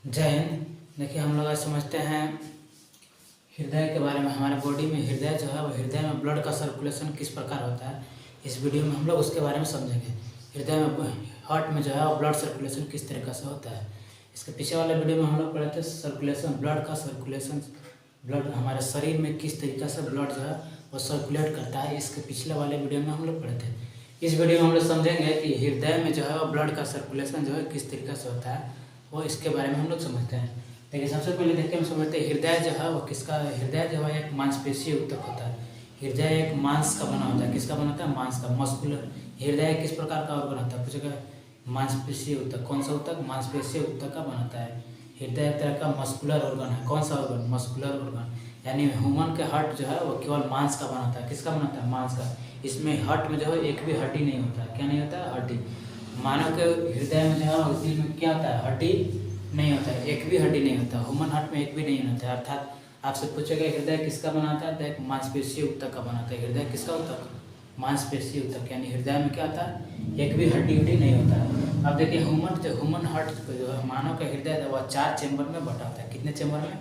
जय हिंद। देखिए, हम लोग आज समझते हैं हृदय के बारे में। हमारे बॉडी में हृदय जो है वो हृदय में ब्लड का सर्कुलेशन किस प्रकार होता है, इस वीडियो में हम लोग उसके बारे में समझेंगे। हृदय में हार्ट में जो है वो ब्लड सर्कुलेशन किस तरीक़ा से होता है। इसके पीछे वाले वीडियो में हम लोग पढ़े थे सर्कुलेशन, ब्लड का सर्कुलेशन, ब्लड हमारे शरीर में किस तरीक़ा से ब्लड जो है वो सर्कुलेट करता है। इसके पिछले वाले वीडियो में हम लोग पढ़े थे। इस वीडियो में हम लोग समझेंगे कि हृदय में जो है वो ब्लड का सर्कुलेशन जो है किस तरीक़े से होता है, वो इसके बारे में हम लोग समझते हैं। देखिए, सबसे पहले देखिए हम समझते हैं हृदय जो है वो किसका। हृदय जो है एक मांसपेशीय ऊतक होता है। हृदय एक मांस का बना होता है। किसका बना होता है? मांस का, मस्कुलर। हृदय किस प्रकार का ऑर्गन होता है? पूछेगा मांसपेशीय ऊतक। कौन सा ऊतक? मांसपेशीय ऊतक का बनाता है। हृदय एक तरह का मस्कुलर ऑर्गन है। कौन सा ऑर्गन? Muscular organ. यानी ह्यूमन के हार्ट जो है वो केवल मांस का बनाता है। किसका बनाता है? मांस का। इसमें हार्ट में जो है एक भी हड्डी नहीं होता है। क्या नहीं होता है? हड्डी। मानव के हृदय में जो है उसमें क्या होता है? हड्डी नहीं होता है, एक भी हड्डी नहीं होता। ह्यूमन हार्ट में एक भी नहीं होता है। अर्थात आपसे पूछेगा हृदय किसका बनाता है, तो एक मांसपेशीय ऊतक का बनाता है। हृदय किसका ऊतक? मांसपेशीय ऊतक। यानी हृदय में क्या होता है? एक भी हड्डी नहीं होता है। अब देखिए ह्यूमन हार्ट जो है, मानव का हृदय वह 4 चैम्बर में बटा होता है। कितने चैम्बर में?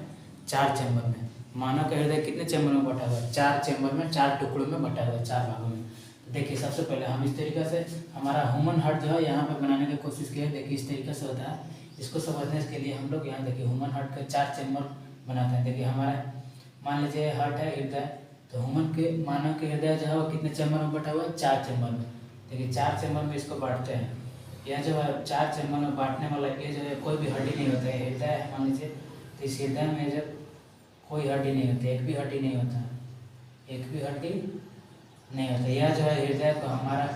4 चैम्बर में। मानव का हृदय कितने चैम्बर में बटा हुआ है? 4 चैम्बर में, 4 टुकड़ों में बटा हुआ है, 4 भागों में। देखिए, सबसे पहले हम इस तरीके से हमारा ह्यूमन हार्ट जो है यहाँ पे बनाने की कोशिश की है। देखिए, इस तरीके से होता है। इसको समझने के लिए हम लोग यहाँ देखिए ह्यूमन हार्ट के 4 चैम्बर बनाते हैं। देखिए, हमारा मान लीजिए हार्ट है, हृदय, तो ह्यूमन के मानव के हृदय जो है वो कितने चैम्बर में बटा हुआ है? 4 चैम्बर में। देखिए, 4 चैम्बर में इसको बांटते हैं। यह जो है 4 चैम्बर में बांटने वाला ये जो है कोई भी हड्डी नहीं होता है। हृदय है मान लीजिए, तो इस हृदय में जब कोई हड्डी नहीं होती, एक भी हड्डी नहीं होता, एक भी हड्डी नहीं होता। यह जो है हृदय को, हमारा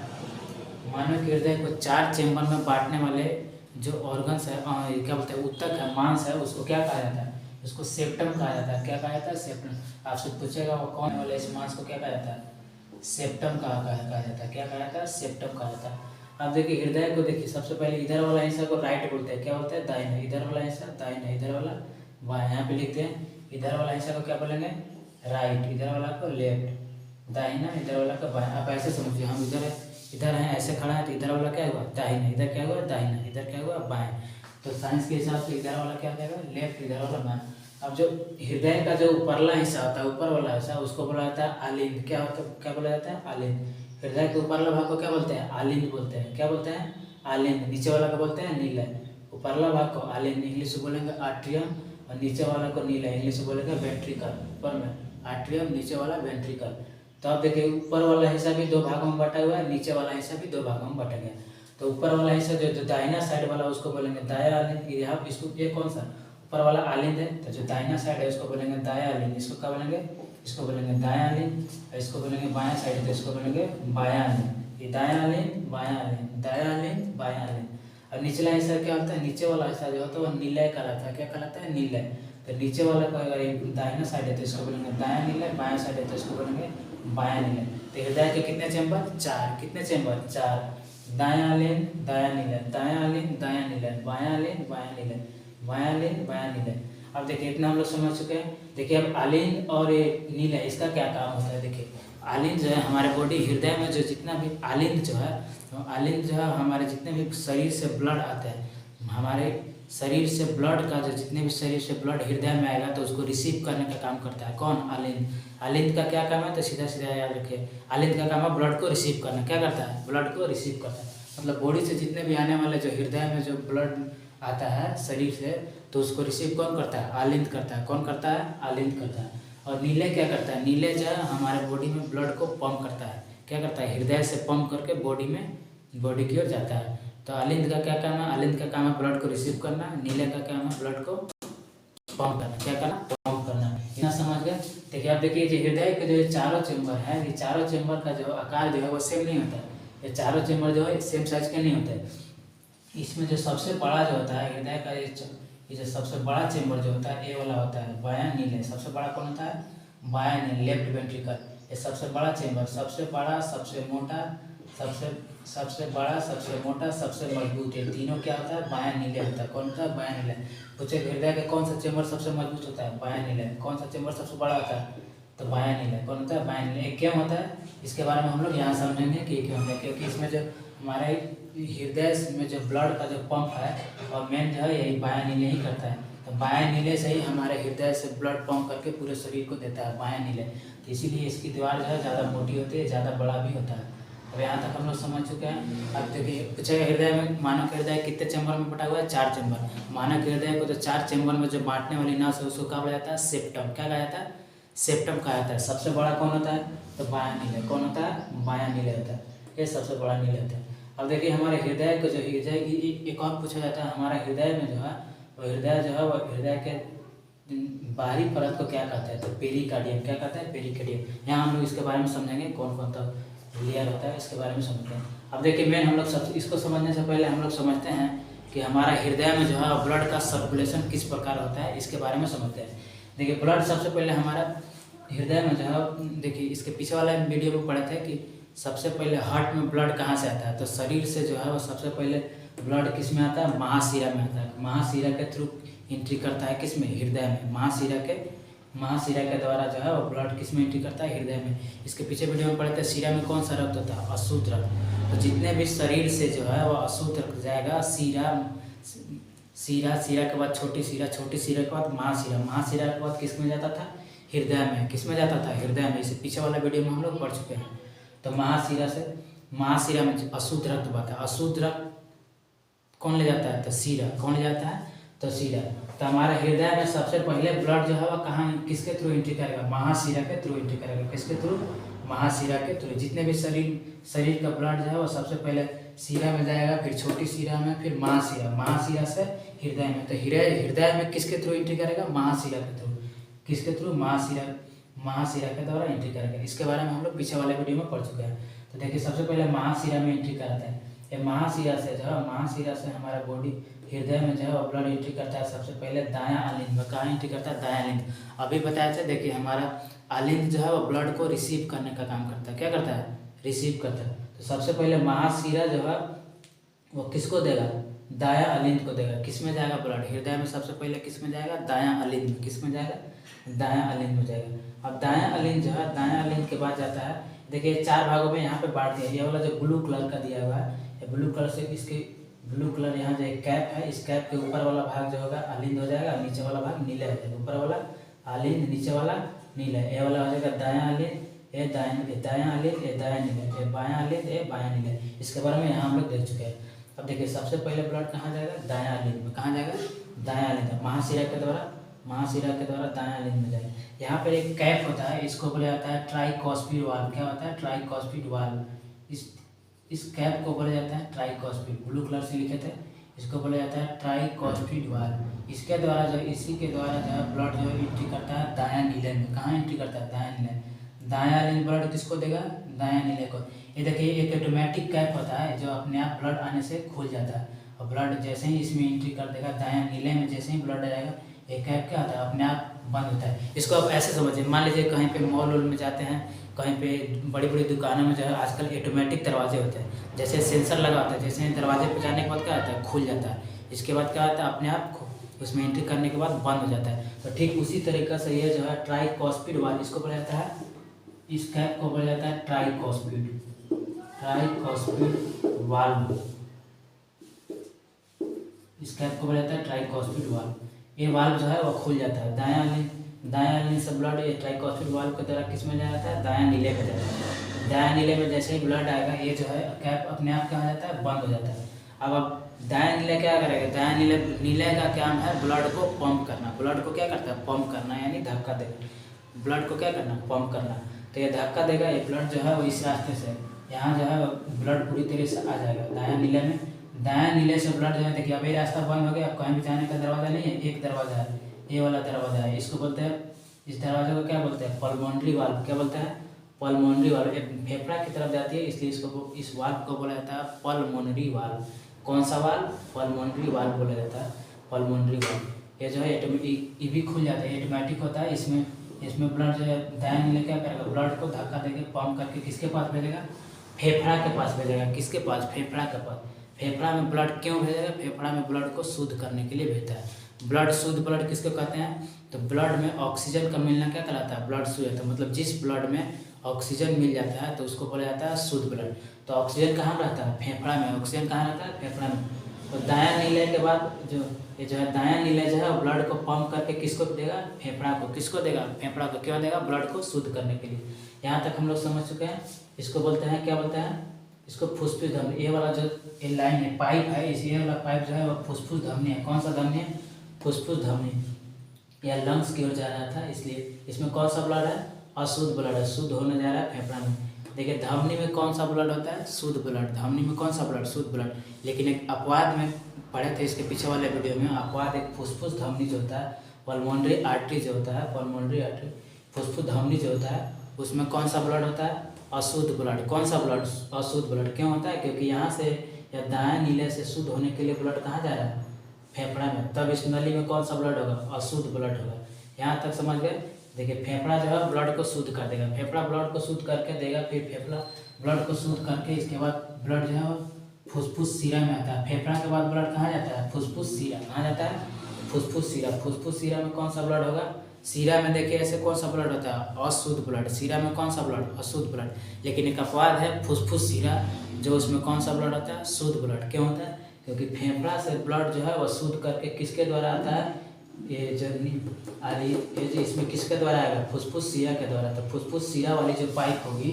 मानव के हृदय को 4 चैम्बर में बांटने वाले जो ऑर्गन्स है, क्या बोलते हैं, ऊतक है, मांस है, उसको क्या कहा जाता है? उसको सेप्टम कहा जाता है। क्या कहा जाता है? सेप्टम। आपसे पूछेगा वो कौन वाले इस मांस को क्या कहा जाता है? सेप्टम कहा जाता है। क्या कहा जाता है? सेप्टम कहा जाता है। अब देखिए हृदय को, देखिए सबसे पहले इधर वाला हिस्सा को राइट बोलते हैं। क्या बोलते हैं? दाहिना। इधर वाला हिस्सा दाहिना, इधर वाला बायां। यहाँ पे लिखते हैं इधर वाला हिस्सा को क्या बोलेंगे? राइट। इधर वाला को लेफ्ट, दाहिना। इधर वाला को बायां। आप ऐसे समझिए, हम इधर हैं, ऐसे खड़ा है, तो इधर वाला क्या हुआ? दाहिना। इधर क्या हुआ? दाहिना। इधर क्या हुआ? बाएं। तो साइंस के हिसाब से इधर वाला क्या हो जाएगा? लेफ्ट। इधर वाला बाएं। अब जो हृदय का जो ऊपरला हिस्सा होता है, ऊपर वाला हिस्सा, उसको बोला जाता है आलिंद। क्या होता है? क्या बोला जाता है? आलिंद। हृदय के ऊपरला भाग को क्या बोलते हैं? आलिंद बोलते हैं। क्या बोलते हैं? आलिंद। नीचे वाला को बोलते हैं नीलय। ऊपरला भाग को आलिंद, इंग्लिश में बोलेंगे आर्ट्रियम, और नीचे वाला को नीलय, इंग्लिश में बोलेंगे वेंट्रिकल। ऊपर में आर्ट्रियम, नीचे वाला वेंट्रिकल। तो आप देखिए ऊपर वाला हिस्सा भी 2 भागों में बटा हुआ है, नीचे वाला हिस्सा भी 2 भागों में बटा गया। तो ऊपर वाला हिस्सा जो दाहिना साइड वाला, उसको बोलेंगे दाया आलिंद। यहाँ इसको, ये कौन सा? ऊपर वाला आलिंद है, तो जो दाहिना साइड है उसको बोलेंगे दाया आलिंद। इसको क्या बोलेंगे? इसको बोलेंगे दाया आलिंद। और इसको बोलेंगे बायां साइड, तो इसको बोलेंगे बायां आलिंद। ये दाया आलिंद, बायां आलिंद, दाया आलिंद, बायां आलिंद। और निचला हिस्सा क्या होता है? नीचे वाला हिस्सा जो होता है वो नीलय कहलाता है। क्या कहलाता है? नीलय। तो नीचे वाला को अगर दाहिना साइड है तो इसको बोलेंगे दाया नीलय, बायां साइड है तो इसको बोलेंगे बायां नीलय। तो हृदय के कितने चैम्बर? 4। कितने चैम्बर? 4। दायां आलिंद, दायां नीलय, दायां आलिंद, दायां नीलय, बायां आलिंद, बायां नीलय, बायां आलिंद, बायां नीलय। अब देखिए इतना हम लोग समझ चुके हैं। देखिए अब आलिंद और ये नीलय, इसका क्या काम होता है? देखिए आलिंद जो है हमारे बॉडी, हृदय में जो जितना भी आलिंद जो है, तो आलिंद जो है हमारे जितने भी शरीर से ब्लड आते हैं, हमारे शरीर से ब्लड का जो जितने भी शरीर से ब्लड हृदय में आएगा तो उसको रिसीव करने का काम करता है। कौन? आलिंद। आलिंद का क्या काम है? तो सीधा सीधा याद रखिए, आलिंद का काम है ब्लड को रिसीव करना। क्या करता है? ब्लड को रिसीव करता है। मतलब बॉडी से जितने भी आने वाले जो हृदय में जो ब्लड आता है शरीर से, तो उसको रिसीव कौन करता है? आलिंद करता है। कौन करता है? आलिंद करता है। और नीलय क्या करता है? नीलय जो है हमारे बॉडी में ब्लड को पंप करता है। क्या करता है? हृदय से पंप करके बॉडी की ओर जाता है। तो आलिंद का क्या काम है? आलिंद का काम है ब्लड को रिसीव करना। नीलय का काम है ब्लड को पंप करना। क्या करना? पंप करना। इतना समझ गए? देखिए आप देखिए जो हृदय के जो चारों चेम्बर है, ये चारों चेम्बर का जो आकार जो है वो सेम नहीं होता है। ये चारों चेम्बर जो है सेम साइज के नहीं होते हैं। इसमें जो सबसे बड़ा जो होता है हृदय का, ये जो सबसे बड़ा चेम्बर जो होता है, ये वाला होता है बायां नीलय। सबसे बड़ा कौन होता है? बायां नीलय, लेफ्ट वेंट्रिकल। ये सबसे बड़ा चेम्बर, सबसे बड़ा, सबसे मोटा, सबसे बड़ा, सबसे मोटा, सबसे मजबूत, ये तीनों क्या होता है? बायां नीलय होता है। कौन होता है? बायां नीलय। पूछे हृदय का कौन सा चेम्बर सबसे मजबूत होता है? बायां नीलय। कौन सा चेम्बर सबसे बड़ा होता है? तो बायां नीलय। कौन होता है? बायां नीलय। क्यों होता है? इसके बारे में हम लोग यहाँ समझेंगे कि क्यों होता है। क्योंकि इसमें जो हमारे हृदय में जो ब्लड का जो पंप है और मेन जो है यही बायां नीले ही करता है। तो बायां नीले से ही हमारे हृदय से ब्लड पंप करके पूरे शरीर को देता है बायां नीले। तो इसीलिए इसकी दीवार जो है ज़्यादा मोटी होती है, ज़्यादा बड़ा भी होता है। अब यहाँ तक हम लोग समझ चुके हैं। अब देखिए पूछेगा हृदय में, मानव के हृदय कितने चैम्बर में बटा हुआ है? 4 चैम्बर। मानव के हृदय को जो 4 चैम्बर में जो बांटने वाली नस है उसको क्या बोला जाता है? सेप्टम। क्या कहा जाता है? सेप्टम कहा जाता है। सबसे बड़ा कौन होता है? तो बायां नीले। कौन होता है? बायां नीले होता है। ये सबसे बड़ा नीले होता है। अब देखिए हमारे हृदय को जो हृदय की एक और पूछा जाता है, हमारा हृदय में जो है वो हृदय जो है वो हृदय के बाहरी परत को क्या कहते हैं? तो पेरिकार्डियम। क्या कहते हैं? पेरिकार्डियम। यहाँ हम लोग इसके बारे में समझेंगे कौन कौन सा लेयर होता है, इसके बारे में समझते हैं। अब देखिए मेन हम लोग सब इसको समझने से पहले हम लोग समझते हैं कि हमारा हृदय में जो है ब्लड का सर्कुलेशन किस प्रकार होता है, इसके बारे में समझते हैं। देखिए ब्लड सबसे पहले हमारा हृदय में जो है, देखिए इसके पीछे वाला वीडियो में पढ़े थे कि सबसे पहले हार्ट में ब्लड कहाँ से आता है? तो शरीर से जो है वो सबसे पहले ब्लड किस में आता है? महाशिरा में आता है। महाशिरा के थ्रू एंट्री करता है किस में? हृदय में। महाशिरा के द्वारा जो है वो ब्लड किस में एंट्री करता है? हृदय में। इसके पीछे वीडियो में पढ़े थे शिरा में कौन सा रक्त होता है? अशुद्ध रक्त। तो जितने भी शरीर से जो है वो अशुद्ध रक्त जाएगा शिरा के बाद छोटी शिरा के बाद महाशिरा के बाद किस में जाता था? हृदय में। किस में जाता था? हृदय में। इसे पीछे वाला वीडियो में हम लोग पढ़ चुके हैं। तो महाशिरा में अशुद्ध रक्त बता है। अशुद्ध रक्त कौन ले जाता है? तो शिरा। कौन ले जाता है? तो शिरा। तो हमारे हृदय में सबसे पहले ब्लड जो है वह कहाँ किसके थ्रू एंट्री करेगा? महाशिरा के थ्रू एंट्री करेगा। किसके थ्रू? महाशिरा के थ्रू। जितने भी शरीर का ब्लड जो है वो सबसे पहले शिरा में जाएगा, फिर छोटी शिरा में, फिर महाशिरा से हृदय में। तो हृदय में किसके थ्रू एंट्री करेगा? महाशिरा के थ्रू। किसके थ्रू? महाशिरा के द्वारा एंट्री करेगा। इसके बारे में हम लोग पीछे वाले वीडियो में पढ़ चुके हैं। तो देखिए सबसे पहले महाशिरा में एंट्री करते हैं। ये महाशिरा से जो है हमारा बॉडी हृदय में जो है ब्लड एंट्री करता है सबसे पहले दायां अलिंद में। कहाँ एंट्री करता है? दायां अलिंद। अभी बताया था देखिए हमारा अलिंद जो है वो ब्लड को रिसीव करने का काम करता है। क्या करता है? रिसीव करता है। तो सबसे पहले महाशिरा जो है वो किसको देगा? दायां अलिंद को देगा। किस में जाएगा ब्लड? हृदय में सबसे पहले किस में जाएगा? दायां अलिंद में। किस में जाएगा? दायां अलिंद में जाएगा। अब दायां अलिंद जो है दायां अलिंद के बाद जाता है, देखिए 4 भागों में यहाँ पे बांट दिया। ये वाला जो ब्लू कलर का दिया हुआ है, ब्लू कलर से इसके ब्लू कलर यहाँ जो एक कैप है, इस कैप के ऊपर वाला भाग जो होगा अलिंद हो जाएगा, नीचे वाला भाग नीले हो जाएगा। ऊपर वाला अलिंद, नीचे वाला नीला। ये वाला हो जाएगा दायां अलिंद, ये दायां अलिंद, ये दायां नीला, ये बायां अलिंद, ये बायां नीला। इसके बारे में यहाँ हम लोग देख चुके हैं। अब देखिए सबसे पहले ब्लड कहाँ जाएगा? दायां अलिंद में। कहाँ जाएगा? दायां अलिंद। महाशिरा के द्वारा दायां अलिंद में जाएगा। यहाँ पर एक कैप होता है, इसको बोला जाता है ट्राइकॉस्पिड वाल्व। क्या होता है? Tricuspid valve. इस कैप को बोला जाता है ट्राइकॉस्पिड। ब्लू कलर से लिखे थे, इसको बोला जाता है ट्राइकॉस्पिड वाल्व। इसी के द्वारा जो है ब्लड जो एंट्री करता है दायां नीले में। कहाँ एंट्री करता है? दायां नीले। दायां नीले ब्लड किसको देगा? दायां नीले को। ये देखिए एक ऑटोमेटिक कैप होता है जो अपने आप ब्लड आने से खुल जाता है, और ब्लड जैसे ही इसमें एंट्री कर देगा दायां नीले में, जैसे ही ब्लड आएगा ये कैप क्या होता है? अपने आप बंद होता है। इसको आप ऐसे समझिए, मान लीजिए कहीं पे मॉल वॉल में जाते हैं, कहीं पे बड़ी बड़ी दुकानों में जो है आजकल ऑटोमेटिक दरवाजे होते हैं, जैसे सेंसर लगा होता है, जैसे दरवाजे पे जाने के बाद क्या होता है? खुल जाता है। इसके बाद क्या होता है? अपने आप उसमें एंट्री करने के बाद बंद हो जाता है। तो ठीक उसी तरीके से ये जो है ट्राइकॉस्पिड वाल्व, इसको बोला जाता है, इस कैप को बोला जाता है ट्राइकॉस्पिड वाल्व। इस कैप को बोला जाता है ट्राइकॉस्पिड वाल्व। ये वाल्व जो है वो खुल जाता है। दायां अलिंद से ब्लड ये ट्राइकॉस्पिड वाल्व के द्वारा किस में जाता है? दायां नीले में जाता है। दायां नीले में जैसे ही ब्लड आएगा ये जो है कैप अपने आप क्या हो जाता है? बंद हो जाता है। अब दायां नीले क्या करेगा? दायां नीले का काम है ब्लड को पंप करना। ब्लड को क्या करता है? पंप करना, यानी धक्का देगा। ब्लड को क्या करना? पंप करना। तो ये धक्का देगा, ये ब्लड जो है वो इस रास्ते से यहाँ जो है ब्लड पूरी तरह से आ जाएगा दायां नीले में। दायां नीले से ब्लड जो है, देखिए अब ये रास्ता बंद हो गया, अब कहीं भी जाने का दरवाज़ा नहीं है, एक दरवाज़ा है, ये वाला दरवाज़ा है। इसको बोलते हैं, इस दरवाजे को क्या बोलते हैं? Pulmonary valve. क्या बोलते हैं? Pulmonary valve. फेफड़ा की तरफ जाती है, इसलिए इस वाल्व को बोला जाता है पल्मोनरी वाल्व। कौन सा वाल्व? पल्मोनरी वाल्व बोला जाता है, पल्मोनरी वाल्व। ये जो है ये भी खुल जाता है, ऑटोमेटिक होता है। इसमें ब्लड जो है दायां नीले क्या करेगा? ब्लड को धक्का देके पंप करके किसके पास भेजेगा? फेफड़ा के पास भेजेगा। किसके पास? फेफड़ा के पास। फेफड़ा में ब्लड क्यों भेजेगा? फेफड़ा में ब्लड को शुद्ध करने के लिए भेजता है। ब्लड शुद्ध ब्लड किसको कहते हैं? तो ब्लड में ऑक्सीजन का मिलना क्या कहलाता है? ब्लड शुद्ध है। तो मतलब जिस ब्लड में ऑक्सीजन मिल जाता है तो उसको बोला जाता है शुद्ध ब्लड। तो ऑक्सीजन कहाँ रहता है? फेफड़ा में। ऑक्सीजन कहाँ रहता है? फेफड़ा में। तो दायां नीले के बाद ये जो है दायां नीले जो है ब्लड को पंप करके किसको देगा? फेफड़ा को। किसको देगा? फेफड़ा को। क्यों देगा? ब्लड को शुद्ध करने के लिए। यहाँ तक हम लोग समझ चुके हैं। इसको बोलते हैं, क्या बोलते हैं? इसको फुसफुस धमनी। ये वाला जो ये लाइन है, पाइप है, इस ये वाला पाइप जो है वो फुसफुस धमनी है। कौन सा धमनी है? फुसफुस धमनी। यह लंग्स की ओर जा रहा था, इसलिए इसमें कौन सा ब्लड है? अशुद्ध ब्लड है। शुद्ध होने जा रहा है फेफड़ा में। देखिए धमनी में कौन सा ब्लड होता है? शुद्ध ब्लड। धमनी में कौन सा ब्लड? शुद्ध ब्लड। लेकिन एक अपवाद में पढ़े थे इसके पीछे वाले वीडियो में, अपवाद एक फुसफुस धमनी जो होता है, पल्मोनरी आर्टरी जो होता है, पल्मोनरी आर्टरी, फुसफुस धमनी जो होता है, उसमें कौन सा ब्लड होता है? अशुद्ध ब्लड। कौन सा ब्लड? अशुद्ध ब्लड। क्यों होता है? क्योंकि यहाँ से या दाएं नीले से शुद्ध होने के लिए ब्लड कहाँ जा रहा है? फेफड़ा में। तब इस नली में कौन सा ब्लड होगा? अशुद्ध ब्लड होगा। यहाँ तक समझ गए? देखिए फेफड़ा जो है ब्लड को शुद्ध कर देगा। फेफड़ा ब्लड को शुद्ध करके देगा, फिर फेफड़ा ब्लड को शुद्ध करके इसके बाद ब्लड जो है वो फुसफुस सीरा में आता है। फेफड़ा के बाद ब्लड कहाँ जाता है? फुसफुस सीरा। कहाँ जाता है? फुसफुस सीरा। फुसफुस सीरा में कौन सा ब्लड होगा? सीरा में देखिए ऐसे कौन सा ब्लड होता है? अशुद्ध ब्लड। सीरा में कौन सा ब्लड? अशुद्ध ब्लड। लेकिन एक अपवाद है फुसफुस सीरा, जो उसमें कौन सा ब्लड होता है? शुद्ध ब्लड। क्यों होता है? क्योंकि फेफड़ा से ब्लड जो है वह शुद्ध करके किसके द्वारा आता है? ये जो इसमें किसके द्वारा आएगा? फुसफुस सीरा के द्वारा। तो फुसफुस सीरा वाली जो पाइप होगी,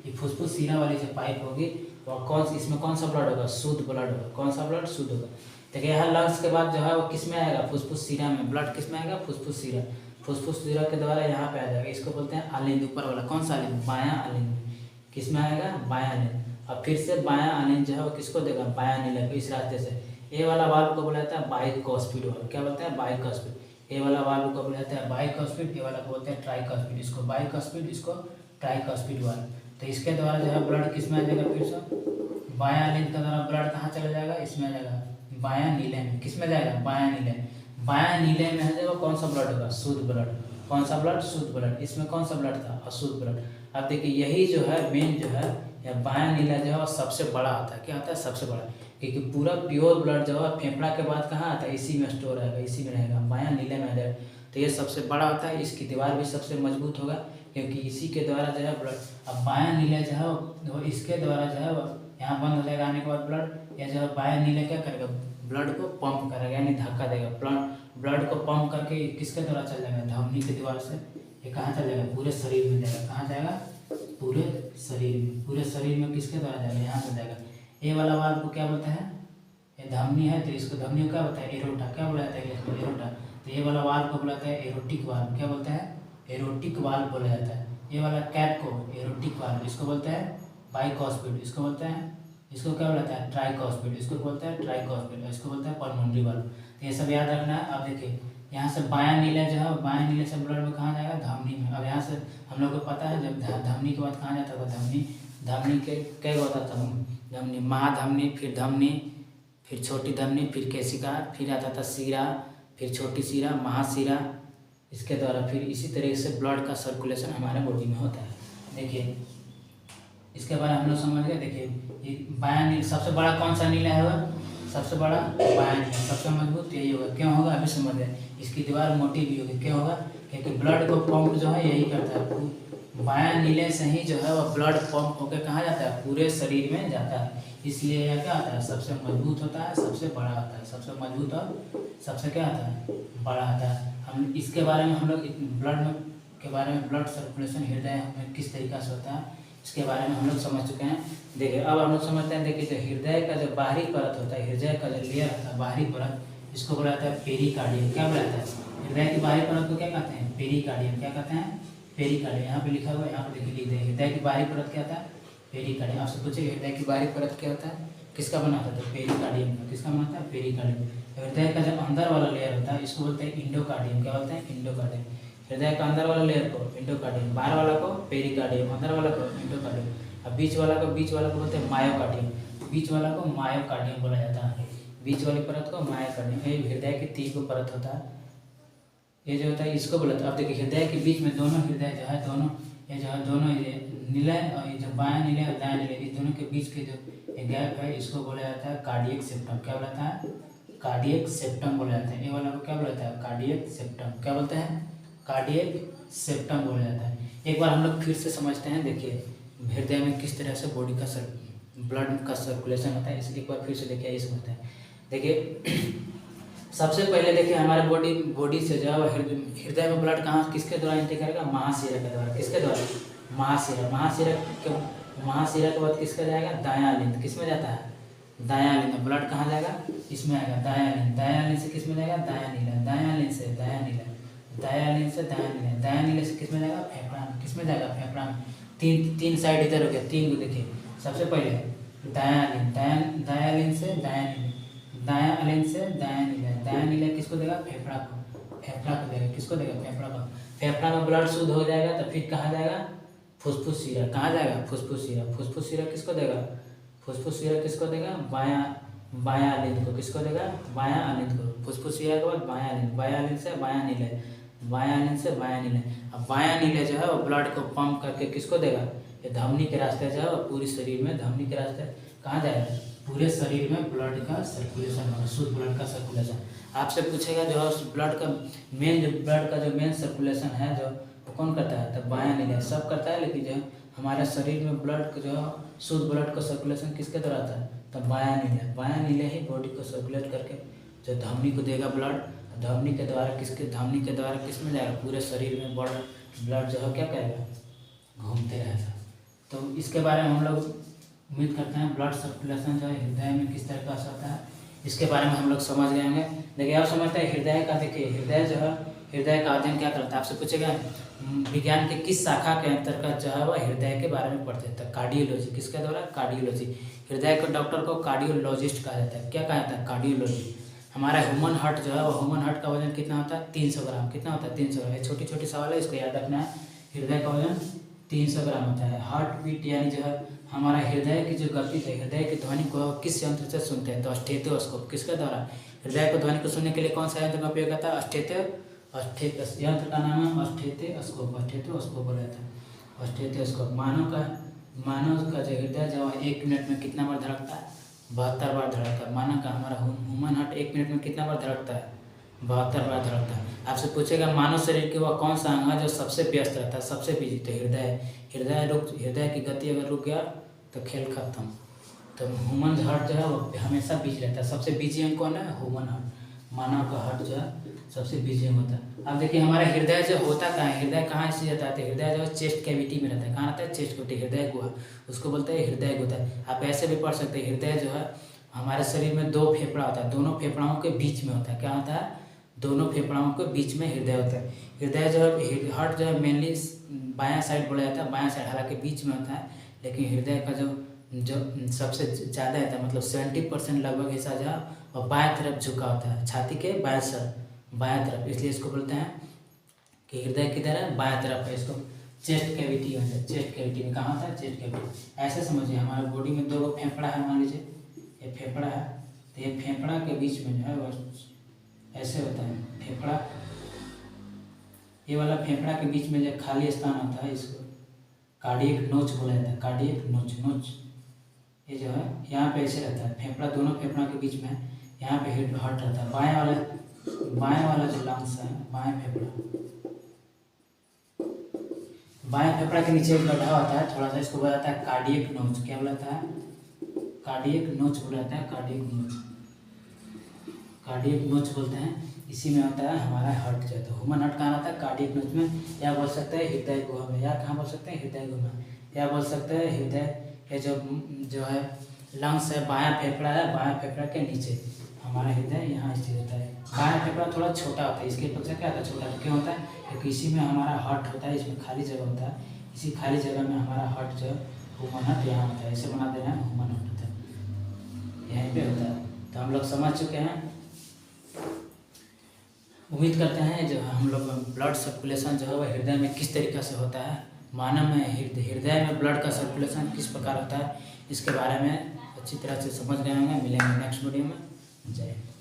ये फुसफुस सीरा वाली जो पाइप होगी, तो इसमें कौन सा ब्लड होगा? शुद्ध ब्लड होगा। कौन सा ब्लड? शुद्ध होगा। देखिए यहाँ लंग्स के बाद जो है वो किस में आएगा? फुसफुस सीरा में। ब्लड किस में आएगा? फुसफुस सीरा। फुसफुस सीरा के द्वारा यहाँ पे आ जाएगा। इसको बोलते हैं आलिंद, ऊपर वाला। कौन सा आलिंद? बायां आलिंद। किस में आएगा? बायां आलिंद। अब फिर से बायां आलिंद जो है वो किसको देगा? बायां नीले को। इस रास्ते से ए वाला वाल्व को बोला जाता है बाइकॉस्पिड वाल्व। क्या बोलते हैं? बाइकॉस्पिड। ए वाला वाल्व को बोला जाता है बाइकॉस्पिड, ए वाला को बोलते हैं ट्राइकॉस्पिड। इसको बाइकॉस्पिड, इसको ट्राइकॉस्पिड वाल्व। तो इसके द्वारा जो है ब्लड किस में आ जाएगा? फिर से बायां आलिंद के द्वारा ब्लड कहाँ चला जाएगा? इसमें आ जाएगा बायां नीले में। किस में जाएगा? बायां नीले। बायां नीले में है जो कौन सा ब्लड होगा? शुद्ध ब्लड। कौन सा ब्लड? शुद्ध ब्लड। इसमें कौन सा ब्लड था? अशुद्ध ब्लड। अब देखिए यही जो है मेन जो है या बायां नीला जो है वो सबसे बड़ा होता है। क्या होता है? सबसे बड़ा। क्योंकि पूरा प्योर ब्लड जो है फेफड़ा के बाद कहाँ आता है? इसी में स्टोर रहेगा, इसी में रहेगा, बायां नीले में आ जाएगा। तो ये सबसे बड़ा होता है। इसकी दीवार भी सबसे मजबूत होगा, क्योंकि इसी के द्वारा जो है ब्लड, अब बायां नीले जो है वो इसके द्वारा जो है वो यहाँ बंद हो जाएगा। आने के बाद ब्लड या जो है बायां नीले क्या करेगा? ब्लड को पंप करेगा, यानी धक्का देगा। ब्लड को पंप करके किसके द्वारा चल जाएगा? धमनी के दीवार से। ये कहाँ चल जाएगा? पूरे शरीर में जाएगा। कहाँ जाएगा? पूरे शरीर में। पूरे शरीर में किसके द्वारा जाएगा? यहाँ से जाएगा। ए वाला वाल्व को क्या बोलते हैं? ये धमनी है, तो इसको धमनी को क्या बोलता है? एरोटा। क्या बोला जाता है इसको? एरोटा। तो ये वाला वाल्व को बोलाता है एरोटिक वाल्व। क्या बोलता है? एरोटिक वाल्व बोला जाता है। ये वाला कैप को एरोटिक वाल्व, इसको बोलते हैं बाइकॉस्पिड। इसको बोलते हैं, इसको क्या बोलता है? ट्राइकॉस्पिड। इसको बोलते हैं ट्राइकॉस्पिड। इसको बोलते हैं पल्मोनरी वाल्व। तो ये सब याद रखना है। अब देखिए यहाँ से बायां नीले जो है, बायां नीले से ब्लड में कहाँ जाएगा? धमनी में। अब यहाँ से हम लोग को पता है जब धमनी के बाद कहाँ जाता था? धमनी के कई होता था? धमनी, महाधमनी, फिर धमनी, फिर छोटी धमनी, फिर केशिका, फिर आता था सीरा, फिर छोटी सीरा, महासीरा। इसके द्वारा फिर इसी तरीके से ब्लड का सर्कुलेशन हमारे बॉडी में होता है। देखिए इसके बारे में हम लोग समझ गए। देखिए ये बायां नीला सबसे बड़ा कौन सा नीला है? वह सबसे बड़ा बायां नीला, सबसे मजबूत यही होगा। क्यों होगा? अभी समझ गए। इसकी दीवार मोटी भी होगी। क्यों होगा? क्योंकि ब्लड को पंप जो है यही करता है। बायां नीले से ही जो है वह ब्लड पंप होकर कहाँ जाता है? पूरे शरीर में जाता है। इसलिए यह क्या आता है? सबसे मजबूत होता है, सबसे बड़ा होता है। सबसे मजबूत और सबसे क्या आता है? बड़ा आता है। हम इसके बारे में हम लोग ब्लड में के बारे में, ब्लड सर्कुलेशन हृदय में किस तरीका से होता है इसके बारे में हम लोग समझ चुके हैं। देखिए अब हम लोग समझते हैं। देखिए जो हृदय का जो बाहरी परत होता है, हृदय का जो लेयर होता है बाहरी परत, इसको बोला जाता है पेरिकार्डियम। क्या बोला जाता है? हृदय की बाहरी परत को क्या कहते हैं? पेरिकार्डियम। क्या कहते हैं? पेरिकार्डियम। यहाँ पे लिखा हुआ है, यहाँ पे देखिए लिख दे। हृदय की बाहरी परत क्या होता है? पेरिकार्डियम। आपसे पूछे हृदय की बाहरी परत क्या होता है? किसका बना होता है? पेरिकार्डियम का। किसका बना होता है? पेरिकार्डियम। हृदय का जो अंदर वाला लेयर होता है इसको बोलते हैं इंडोकार्डियम। क्या बोलते हैं? इंडोकार्डियम। हृदय का अंदर वाला लेयर को इंडोकार्डियम, बाहर वाला को पेरिकार्डियम, अंदर वाला को इंडोकार्डियम, अब बीच वाला को बोलते हैं मायोकार्डियम। बीच वाला को मायोकार्डियम बोला जाता है। बीच वाली परत को मायोकार्डियम। ये हृदय की तीव्र परत होता है। ये जो होता है इसको बोलते हैं। अब देखिए हृदय के बीच में दोनों हृदय जो है, दोनों ये जो है, दोनों ये नीले और ये जो बायां नीले और दायां नीले, इस दोनों के बीच के जो गैप है इसको बोला जाता है कार्डियक सेप्टम। क्या बोला जाता है? कार्डियक सेप्टम बोला जाता है। ये वाला को क्या बोला जाता है? Cardiac septum. क्या बोलते हैं? कार्डियक सेप्टम बोला जाता है। एक बार हम लोग फिर से समझते हैं। देखिए हृदय में किस तरह से बॉडी का ब्लड का सर्कुलेशन होता है, इसलिए एक बार फिर से देखिए ये समझते हैं। देखिए सबसे पहले देखिए हमारे बॉडी से जो है हृदय में ब्लड कहाँ किसके द्वारा एंट्री करेगा, महाशिरा के द्वारा। किसके द्वारा, महाशिरा के बाद किसका जाएगा, दायां लिंग। किस में जाता है, दायां लिंग। ब्लड कहाँ जाएगा, इसमें आएगा दायां लिंग। दायां लिंग से किस में जाएगा, दायां नीला। दायां लिंग से दायां नीला, दायां लिंग से दायां नीला, दायां नीले से किस में जाएगा, फेफड़ा में। किस में जाएगा, फेफड़ा में। तीन साइड इधर हो गया, तीन को देखिए। सबसे पहले दायां लिंग, दायां लिंग से दायां नीले, दायां लिंग से दायां नीला। दायां नीला किसको देगा, फेफड़ा को। फेफड़ा को देगा, किसको देगा, फेफड़ा को। फेफड़ा में ब्लड शुद्ध हो जाएगा तो फिर कहाँ जाएगा, फुसफुस शिरा। कहाँ जाएगा, फुसफुस शिरा। फुसफुस शिरा किसको देगा, फुसफुस शिरा किसको देगा, बायां अलिंद को। किसको देगा, बायां अलिंद को। फुसफुस शिरा के बाद बायां अलिंद, बायां अलिंद से बायां नीले, बायां अलिंद से बायां नीले। अब बायां नीले जो है वो ब्लड को पंप करके किसको देगा, ये धमनी के रास्ते जो है वो पूरे शरीर में, धमनी के रास्ते कहाँ जाएगा, पूरे शरीर में ब्लड का सर्कुलेशन होगा, शुद्ध ब्लड का सर्कुलेशन। आपसे पूछेगा जो है ब्लड का मेन सर्कुलेशन है जो वो कौन करता है, तो बायां नीले सब करता है। लेकिन जो हमारे शरीर में ब्लड का जो शुद्ध ब्लड का सर्कुलेशन किसके द्वारा आता है, तो बायां नीले ही बॉडी को सर्कुलेट करके जो धमनी को देगा ब्लड। धमनी के द्वारा किस में जाएगा, पूरे शरीर में ब्लड जो है क्या करेगा, घूमते रहेगा। तो इसके बारे में हम लोग उम्मीद करते हैं ब्लड सर्कुलेशन जो है हृदय में किस तरह का असर होता है, इसके बारे में हम लोग समझ गए होंगे। देखिए आप समझते हैं हृदय का, देखिए हृदय जो है, हृदय का अध्ययन क्या करता है, आपसे पूछेगा विज्ञान के किस शाखा के अंतर्गत जो है वह हृदय के बारे में पढ़ते हैं, कार्डियोलॉजी। किसके द्वारा, कार्डियोलॉजी। हृदय के डॉक्टर को कार्डियोलॉजिस्ट कहा जाता है। क्या कहा जाता है, कार्डियोलॉजी। हमारा ह्यूमन हार्ट जो है वो ह्यूमन हार्ट का वजन कितना होता है, 300 ग्राम। कितना होता है, 300 ग्राम। ये छोटी छोटी सवाल है, इसको याद रखना है। हृदय का वजन 300 ग्राम होता है। हार्ट बीट यानी जो है हमारा हृदय की जो गति है, हृदय की ध्वनि को किस यंत्र से सुनते हैं, तो स्टेथोस्कोप। किसके द्वारा, हृदय को ध्वनि को सुनने के लिए कौन सा यंत्र का उपयोग करता है, यंत्र का नाम है स्टेथोस्कोप बोला जाता है। स्टेथोस्कोप। मानव का जो हृदय जो 1 मिनट में कितना बार धड़कता है, 72 बार धड़कता है। मानव का हमारा ह्यूमन हार्ट 1 मिनट में कितना बार धड़कता है, 72 बार धड़कता है। आपसे पूछेगा मानव शरीर के वह कौन सा अंग है जो सबसे व्यस्त रहता है, सबसे बिजी, तो हृदय की गति अगर रुक गया तो खेल खत्म। तो ह्यूमन हार्ट जो है वो हमेशा बिजी रहता है। सबसे बिजी अंग कौन है, ह्यूमन हार्ट। मानव का हार्ट जो है सबसे बिजी अंग होता है। अब देखिए हमारा हृदय जो होता कहाँ है, हृदय कहाँ से जाता है, हृदय जो है चेस्ट कैविटी में रहता है। कहाँ रहता है, चेस्ट कैविटी, हृदय गुहा, उसको बोलते हैं हृदय गुहा। आप ऐसे भी पढ़ सकते हैं, हृदय जो है हमारे शरीर में 2 फेफड़ा होता है, दोनों फेफड़ाओं के बीच में होता है। क्या होता है, दोनों फेफड़ाओं के बीच में हृदय होता है। हृदय जो है, हार्ट जो है मेनली बायां साइड बोला जाता है, बायां साइड, हालांकि बीच में होता है। लेकिन हृदय का जो सबसे ज़्यादा रहता है, मतलब 70% लगभग हिस्सा जो है और बाएं तरफ झुका होता है, छाती के बाएं तरफ। इसलिए इसको बोलते हैं कि हृदय किधर है, बाएं तरफ है। इसको चेस्ट कैविटी होता है। चेस्ट कैविटी में कहाँ होता है, चेस्ट कैविटी। ऐसे समझिए हमारे बॉडी में 2 फेफड़ा है, मान लीजिए ये फेफड़ा है, तो ये फेफड़ा के बीच में जो है वह ऐसे होता है फेफड़ा, ये वाला फेफड़ा के बीच में जो खाली स्थान होता है इसको कार्डियक नोच बोला जाता है। कार्डियक नोच ये जो है यहाँ पे ऐसे रहता है, फेफड़ा दोनों फेफड़ा के बीच में, यहाँ पे हार्ट रहता है। बाएं वाला जो लंग्स है, बाएं फेफड़ा के नीचे एक गड्ढा होता है थोड़ा सा, इसको बोला जाता है कार्डियक नोच। क्या बोला जाता है, कार्डियक नोच बोला जाता है। कार्डियक नोच बोलते हैं। इसी में होता है हमारा हार्ट जो है, तो ह्यूमन हार्ट कहाँ रहता है, कार्डियक नोच में, या बोल सकते हैं हृदय गुहा में, या कहाँ बोल सकते हैं, हृदय गुहा में, या बोल सकते हैं हृदय ये जो है लंग्स है, बायां फेफड़ा है, बायां फेफड़ा के नीचे हमारा हृदय यहाँ स्थित होता है। बायां फेफड़ा थोड़ा छोटा होता है, इसके अपेक्षा क्या होता है, छोटा। क्यों होता है, क्योंकि इसी में हमारा हार्ट होता है, इसमें खाली जगह होता है। इसी खाली जगह में हमारा हार्ट जो ह्यूमन हार्ट यहाँ होता है, इसे बना देना है ह्यूमन हार्ट होता है, यहीं पे होता है। तो हम लोग समझ चुके हैं। उम्मीद करते हैं जो हम लोग ब्लड सर्कुलेशन जो है वह हृदय में किस तरीक़े से होता है, मानव में हृदय में ब्लड का सर्कुलेशन किस प्रकार होता है, इसके बारे में अच्छी तरह से समझ गए होंगे। मिलेंगे नेक्स्ट वीडियो में। जय हिंद।